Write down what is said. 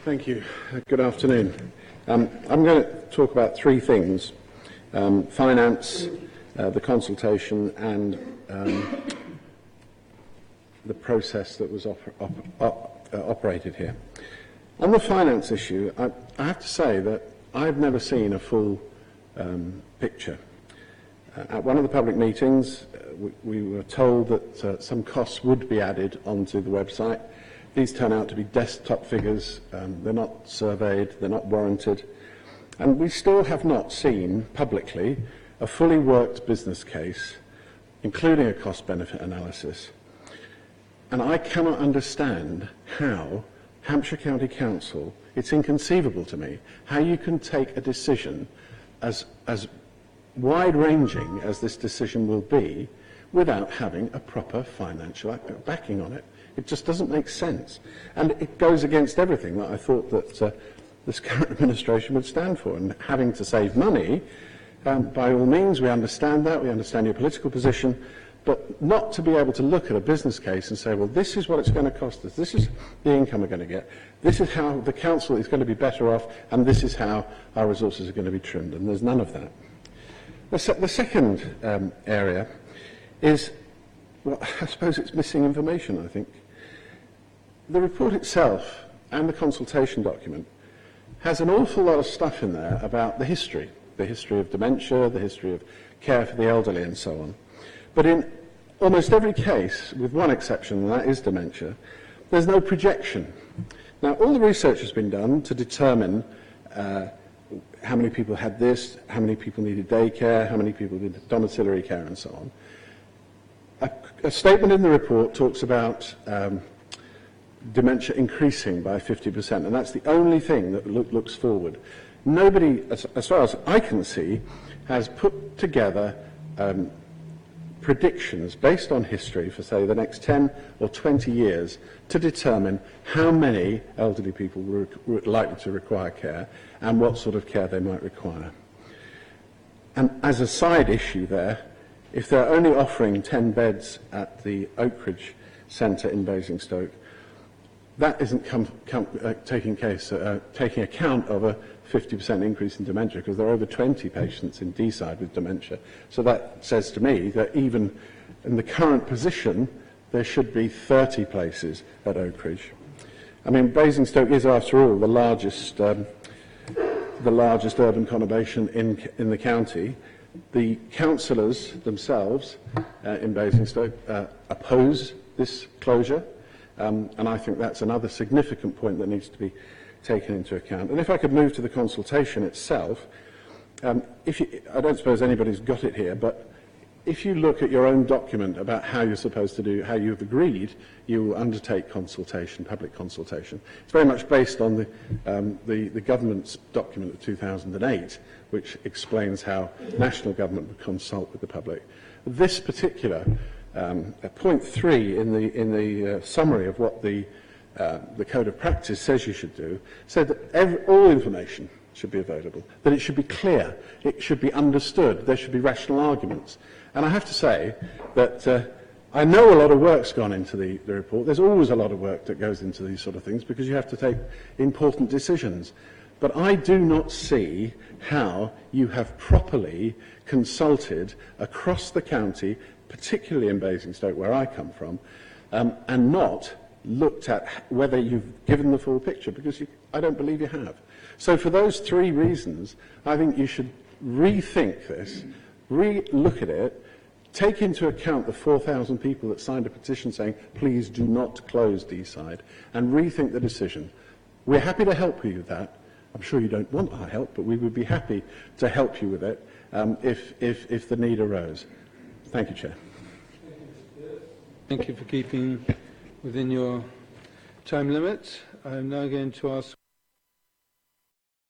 Thank you. Good afternoon. I'm going to talk about three things: finance, the consultation, and the process that was operated here. On the finance issue, I have to say that I've never seen a full picture. At one of the public meetings, we were told that some costs would be added onto the website. These turn out to be desktop figures. They're not surveyed, they're not warranted. And we still have not seen publicly a fully worked business case, including a cost-benefit analysis. And I cannot understand how Hampshire County Council, it's inconceivable to me, how you can take a decision as wide-ranging as this decision will be without having a proper financial backing on it. It just doesn't make sense. And it goes against everything that I thought that this current administration would stand for. And having to save money, by all means, we understand that, we understand your political position, but not to be able to look at a business case and say, well, this is what it's going to cost us, this is the income we're going to get, this is how the council is going to be better off, and this is how our resources are going to be trimmed. And there's none of that. The second area is, well, I suppose it's missing information, I think. The report itself and the consultation document has an awful lot of stuff in there about the history of dementia, the history of care for the elderly and so on. But in almost every case, with one exception, and that is dementia, there's no projection. Now, all the research has been done to determine how many people had this, how many people needed daycare, how many people needed domiciliary care and so on. A statement in the report talks about dementia increasing by 50%, and that's the only thing that looks forward. Nobody, as far as I can see, has put together predictions based on history for, say, the next 10 or 20 years to determine how many elderly people were likely to require care and what sort of care they might require. And as a side issue there, if they're only offering 10 beds at the Oakridge Centre in Basingstoke, that isn't taking account of a 50% increase in dementia, because there are over 20 patients in Deeside with dementia. So that says to me that even in the current position, there should be 30 places at Oakridge. I mean, Basingstoke is, after all, the largest urban conurbation in the county. The councillors themselves in Basingstoke oppose this closure. And I think that's another significant point that needs to be taken into account. And if I could move to the consultation itself, I don't suppose anybody's got it here, but if you look at your own document about how you're supposed to do, how you've agreed you will undertake consultation, public consultation, it's very much based on the government's document of 2008, which explains how national government would consult with the public. This particular point 3 in the summary of what the Code of Practice says you should do, said that all information should be available, that it should be clear, it should be understood, there should be rational arguments. And I have to say that I know a lot of work's gone into the report. There's always a lot of work that goes into these sort of things because you have to take important decisions. But I do not see how you have properly consulted across the county, particularly in Basingstoke, where I come from, and not looked at whether you've given the full picture, because I don't believe you have. So for those three reasons, I think you should rethink this, re-look at it, take into account the 4,000 people that signed a petition saying, please do not close Deeside, and rethink the decision. We're happy to help you with that. I'm sure you don't want our help, but we would be happy to help you with it if the need arose. Thank you, Chair. Thank you for keeping within your time limits. I'm now going to ask